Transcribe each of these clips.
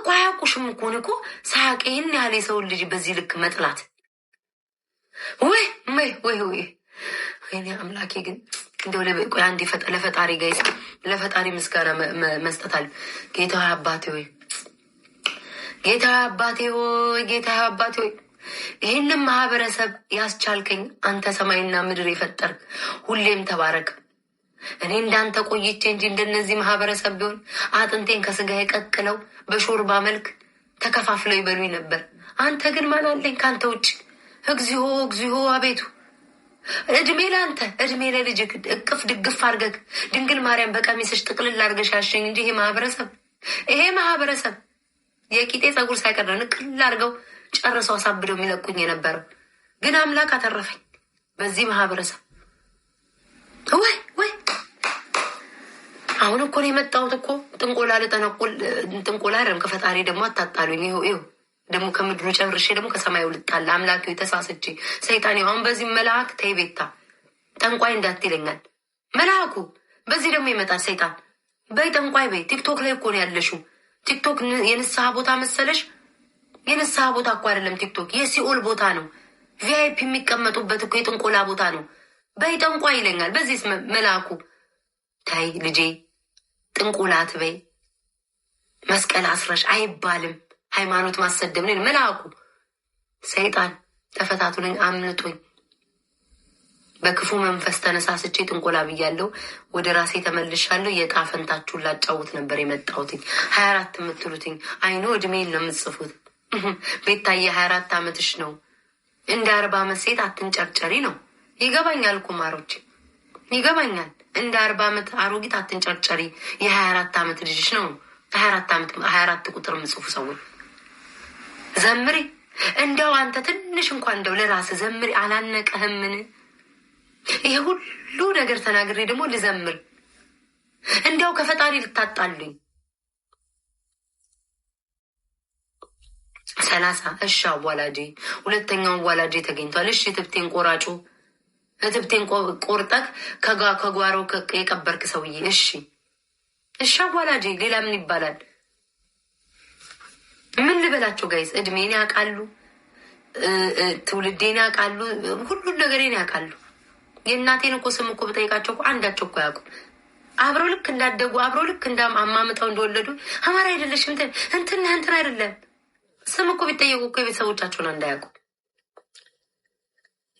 እኮ አያውቁሽም እኮ ነው እኮ ሳያውቅ ይህን ያህል የሰውን ልጅ በዚህ ልክ መጥላት። ወይ ወይኔ አምላኬ ግን እንደው ቆይ አንዴ ለፈጣሪ ጋይስ ለፈጣሪ ምስጋና መስጠት አለ። ጌታ አባቴ ሆይ ይህንን ማህበረሰብ ያስቻልከኝ አንተ ሰማይና ምድር የፈጠርክ ሁሌም ተባረክ። እኔ እንዳንተ ቆይቼ እንጂ እንደነዚህ ማህበረሰብ ቢሆን አጥንቴን ከስጋ የቀቅለው በሾርባ መልክ ተከፋፍለው ይበሉኝ ነበር። አንተ ግን ማን አለኝ ካንተ ውጭ? እግዚኦ አቤቱ እድሜ ለአንተ እድሜ ለልጅ እቅፍ ድግፍ አርገግ ድንግል ማርያም በቀሚስሽ ጥቅልል አርገሽ ያሸኝ እንጂ ይሄ ማህበረሰብ የቂጤ ጸጉር ሳይቀር ንቅል አርገው ጨርሰው አሳብደው የሚለቁኝ የነበረው ግን አምላክ አተረፈኝ በዚህ ማህበረሰብ። ወይ አሁን እኮ ነው የመጣሁት እኮ ጥንቆላ ልጠነቁል ጥንቆላ አይደለም ከፈጣሪ ደግሞ አታጣሉኝ። ይኸው ደግሞ ከምድሩ ጨርሼ ደግሞ ከሰማዩ ልጣላ አምላክ ተሳስቼ ሰይጣን አሁን በዚህ መልአክ ተይቤታ ጠንቋይ እንዳትይለኛል መልአኩ በዚህ ደግሞ ይመጣል ሰይጣን። በይ ጠንቋይ በይ ቲክቶክ ላይ እኮ ነው ያለሽው። ቲክቶክ የንስሐ ቦታ መሰለሽ? የንስሐ ቦታ እኮ አይደለም ቲክቶክ የሲኦል ቦታ ነው። ቪአይፒ የሚቀመጡበት እኮ የጥንቆላ ቦታ ነው። በይ ጠንቋይ ይለኛል በዚህ መልአኩ። ታይ ልጄ ጥንቁላት በይ መስቀል አስረሽ አይባልም። ሃይማኖት ማሰደብ ነው መልአኩ። ሰይጣን ተፈታቱኝ አምልጦኝ በክፉ መንፈስ ተነሳስቼ ጥንቆላ ብያለሁ። ወደ ራሴ ተመልሻለሁ። የጣፈንታችሁን ላጫውት ነበር የመጣሁትኝ 24 የምትሉትኝ አይኖ እድሜን ነው የምትጽፉት። ቤታዬ 24 ዓመትሽ ነው እንደ 40 ዓመት ሴት አትንጨርጨሪ ነው። ይገባኛል ኩማሮች ይገባኛል። እንደ 40 ዓመት አሮጊት አትንጨርጨሪ የ24 ዓመት ልጅሽ ነው። 24 ቁጥር የምጽፉ ሰዎች ዘምሪ። እንደው አንተ ትንሽ እንኳን እንደው ለራስ ዘምሪ። አላነቀህምን? ይሄ ሁሉ ነገር ተናግሬ ደግሞ ልዘምር? እንደው ከፈጣሪ ልታጣሉኝ 30 እሺ አዋላጄ ሁለተኛው አዋላጄ ተገኝቷል። እሺ ትብቴን ቆራጩ ትብቴን ቆርጠክ ከጓሮ የቀበርክ ሰውዬ እሺ አዋላጄ ሌላ ምን ይባላል? ምን ልበላቸው ጋይስ? እድሜን ያውቃሉ፣ ትውልዴን ያውቃሉ፣ ሁሉን ነገሬን ያውቃሉ። የእናቴን እኮ ስም እኮ በጠይቃቸው እኮ አንዳቸው እኮ ያውቁ። አብረው ልክ እንዳደጉ አብረው ልክ አማምጠው እንደወለዱ አማራ አይደለሽም እንትን አይደለም ስም እኮ ቢጠየቁ እኮ የቤተሰቦቻቸውን እንዳያውቁ።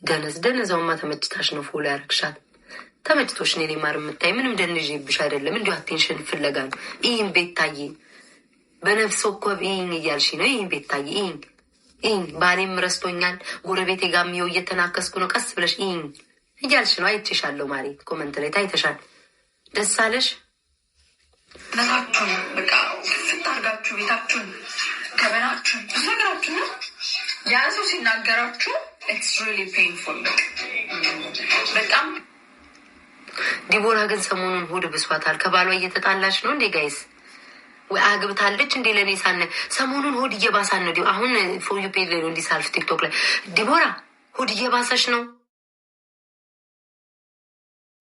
ደነዛውማ ተመችታሽ ነው ፎሎ ያረግሻት። ተመችቶሽ ነው ማር የምታይ ምንም ደንዥብሽ አይደለም። እንዲሁ አቴንሽን ፍለጋ ነው። ይህን ቤታዬ በነፍስ ወከብ ይህን እያልሽ ነው። ይህን ቤታዬ ይህን ባሌም ረስቶኛል ጎረቤቴ ጋር የሚው እየተናከስኩ ነው። ቀስ ብለሽ ይህን እያልሽ ነው። አይቼሻለሁ ማሪ ኮመንት ላይ ታይተሻል። ደስ አለሽ? ነታችሁን በቃ ፍታርጋችሁ ቤታችሁን ከበናችሁን ብዙ ነገራችሁ ነው ያ ሰው ሲናገራችሁ it's really painful በጣም። ዲቦራ ግን ሰሞኑን ሆድ ብሷታል። ከባሏ እየተጣላች ነው እንዴ ጋይስ? ወይ አግብታለች እንዴ? ለኔ ሳነ ሰሞኑን ሆድ እየባሳን ነው። አሁን ፎር ዩ ፔጅ ላይ ነው እንዲሳልፍ ቲክቶክ ላይ ዲቦራ ሆድ እየባሰሽ ነው።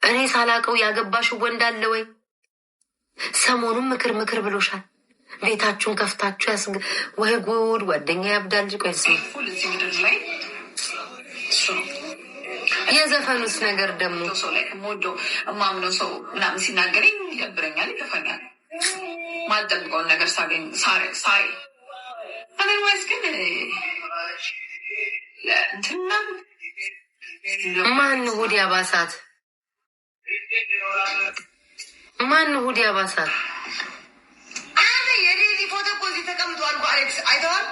እኔ ሳላቀው ያገባሽው ወንድ አለ ወይ? ሰሞኑን ምክር ብሎሻል። ቤታችሁን ከፍታችሁ ወይ ጉድ ጓደኛ ያብዳል። ቆይስ የዘፈኑስ ነገር ደግሞ ሰው ላይ ሞዶ ማምነው ሰው ምናምን ሲናገረኝ ይደብረኛል፣ ይከፋኛል። ማልጠብቀውን ነገር ሳገኝ ሳይ አዘርዋይስ ግን እንትና ማን ሁድ ያባሳት? አንተ የዲዚ ፎቶ እኮ እዚህ ተቀምጧል እኮ አሌክስ አይተዋል?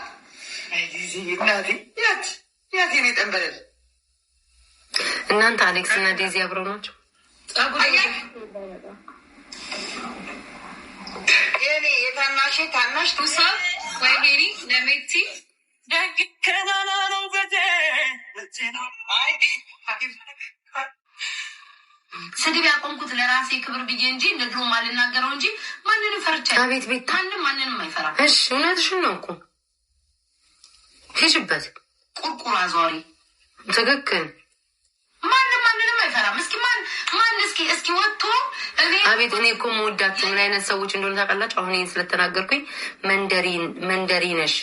አይ ዲዚ እናቴ ያት የኔ ጠንበለል። እናንተ አሌክስ እና ዲዚ አብረው ናቸው? የኔ የታናሽ ቱሳ ወይ ሄሪ ለሜቲ ደግ ከናና ነው በቴ ስድብ ያቆምኩት ለራሴ ክብር ብዬ እንጂ እንደ ድሮ ማልናገረው እንጂ ማንንም ፈርቻ። አቤት ቤት ማንንም አይፈራም። እሺ እውነትሽን ነው እኮ ሂጅበት። ቁርቁር አዟሪ ትክክል። ማንንም አይፈራም። እስኪ ማን እስኪ ወጥቶ አቤት እኔ እኮ የምወዳቸው ምን አይነት ሰዎች እንደሆነ ታውቃላችሁ? አሁን ይህን ስለተናገርኩኝ መንደሪ ነሽ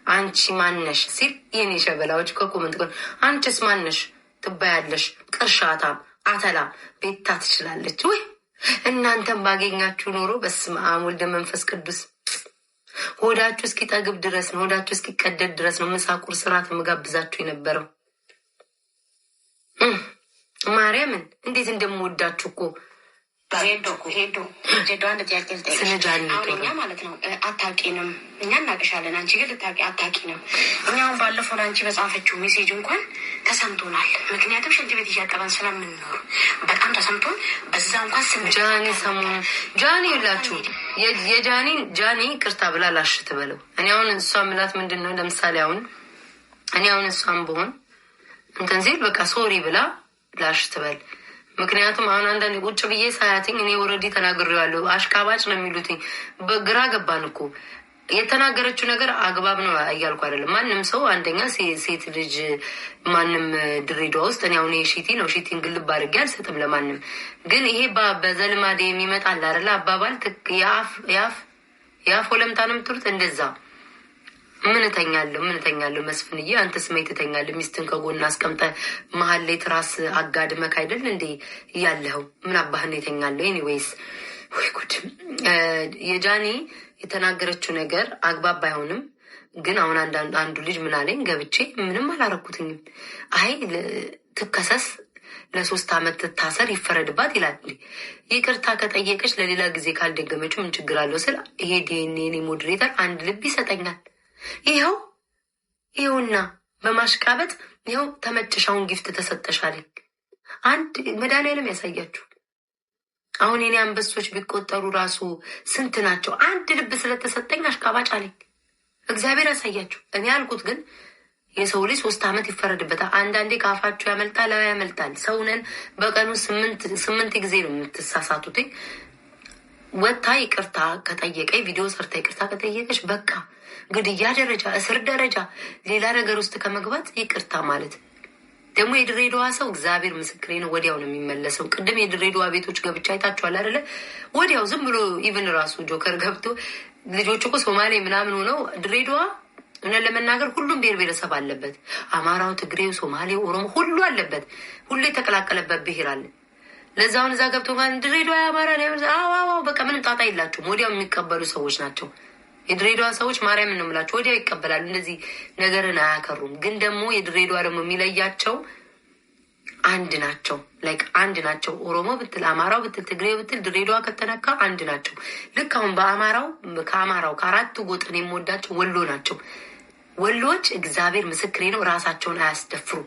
አንቺ ማነሽ ሲል የኔ ሸበላዎች ከኮመንት ቆን አንቺስ ማነሽ ትባያለሽ። ቅርሻታም አተላ ቤታ ትችላለች ወይ? እናንተም ባገኛችሁ ኖሮ በስመ አብ ወልደ መንፈስ ቅዱስ ሆዳችሁ እስኪ ጠግብ ድረስ ነው፣ ሆዳችሁ እስኪ ቀደድ ድረስ ነው ምሳ ቁርስ ራት የምጋብዛችሁ የነበረው። ማርያምን እንዴት እንደምወዳችሁ እኮ ሄዶ አንድ ጥያቄ ልጠይቅሽ። አሁን እኛ ማለት ነው አታውቂንም፣ እኛ እናቅሻለን፣ አንቺ ግን አታውቂንም። እኛውን ባለፈው ለአንቺ በጻፈችው ሜሴጅ እንኳን ተሰምቶናል። ምክንያቱም ሽንት ቤት እያጠበን ስለምንኖር በጣም ተሰምቶን በዛ እንኳን ጃኒ ሰሞኑን ጃኒ ይላችሁ ጃኒ ቅርታ ብላ ላሽ ትበለው። እኔ አሁን እሷ ምላት ምንድን ነው? ለምሳሌ እኔ አሁን እሷን ብሆን እንትን ሲል በቃ ሶሪ ብላ ላሽ ትበል። ምክንያቱም አሁን አንዳንድ ቁጭ ብዬ ሳያትኝ እኔ ወረዲ ተናግሬዋለሁ። አሽቃባጭ ነው የሚሉትኝ። በግራ ገባን እኮ የተናገረችው ነገር አግባብ ነው እያልኩ አይደለም። ማንም ሰው አንደኛ ሴት ልጅ ማንም ድሬዳዋ ውስጥ እኔ አሁን ሺቲን ግልብ አድርጌ አልሰጥም ለማንም። ግን ይሄ በዘልማዴ የሚመጣል አይደለ አባባል የአፍ ወለምታ ነው የምትሉት እንደዛ። ምን እተኛለሁ መስፍንዬ፣ አንተ ስሜት ትተኛለህ። ሚስትን ከጎን አስቀምጠ መሀል ላይ ትራስ አጋድመክ አይደል እንዴ ያለኸው? ምን አባህን የተኛለሁ? ኤኒዌይስ ወይ ጉድ። የጃኒ የተናገረችው ነገር አግባብ ባይሆንም ግን አሁን አንዱ ልጅ ምን አለኝ ገብቼ ምንም አላረኩትኝም። አይ ትከሰስ ለ3 ዓመት ትታሰር ይፈረድባት ይላል። ይቅርታ ከጠየቀች ለሌላ ጊዜ ካልደገመችው ምን ችግር አለው ስል ይሄ ዲኤንኤ ሞዴሬተር አንድ ልብ ይሰጠኛል። ይኸውና በማሽቃበጥ ይኸው ተመጭሻውን ጊፍት ተሰጠሻል። አንድ መድኃኒዓለም ያሳያችሁ። አሁን የኔ አንበሶች ቢቆጠሩ ራሱ ስንት ናቸው? አንድ ልብ ስለተሰጠኝ አሽቃባጭ አለኝ። እግዚአብሔር ያሳያችሁ። እኔ ያልኩት ግን የሰው ልጅ 3 ዓመት ይፈረድበታል። አንዳንዴ ካፋችሁ ያመልጣል። ሰውነን በቀኑ 8 ጊዜ ነው የምትሳሳቱትኝ። ወታ ይቅርታ ከጠየቀኝ ቪዲዮ ሰርታ ይቅርታ ከጠየቀች በቃ ግድያ ደረጃ እስር ደረጃ ሌላ ነገር ውስጥ ከመግባት ይቅርታ ማለት ደግሞ የድሬዳዋ ሰው እግዚአብሔር ምስክሬ ነው፣ ወዲያው ነው የሚመለሰው። ቅድም የድሬዳዋ ቤቶች ገብቻ አይታችኋል አይደለ? ወዲያው ዝም ብሎ ኢቭን ራሱ ጆከር ገብቶ ልጆች እኮ ሶማሌ ምናምን ሆነው ድሬዳዋ እውነት ለመናገር ሁሉም ብሔር ብሔረሰብ አለበት። አማራው፣ ትግሬው፣ ሶማሌው፣ ኦሮሞ ሁሉ አለበት። ሁሉ የተቀላቀለበት ብሔር አለ። ለዛውን እዛ ገብቶ እንኳን ድሬዳዋ አማራ ነው በቃ ምንም ጣጣ የላቸውም። ወዲያው የሚቀበሉ ሰዎች ናቸው የድሬዳዋ ሰዎች። ማርያምን ነው የምላቸው፣ ወዲያው ይቀበላሉ። እንደዚህ ነገርን አያከሩም። ግን ደግሞ የድሬዳዋ ደግሞ የሚለያቸው አንድ ናቸው። አንድ ናቸው። ኦሮሞ ብትል፣ አማራው ብትል፣ ትግሬ ብትል ድሬዳዋ ከተነካ አንድ ናቸው። ልክ አሁን ከአማራው ከአራቱ ጎጥን የምወዳቸው ወሎ ናቸው። ወሎች እግዚአብሔር ምስክሬ ነው ራሳቸውን አያስደፍሩ።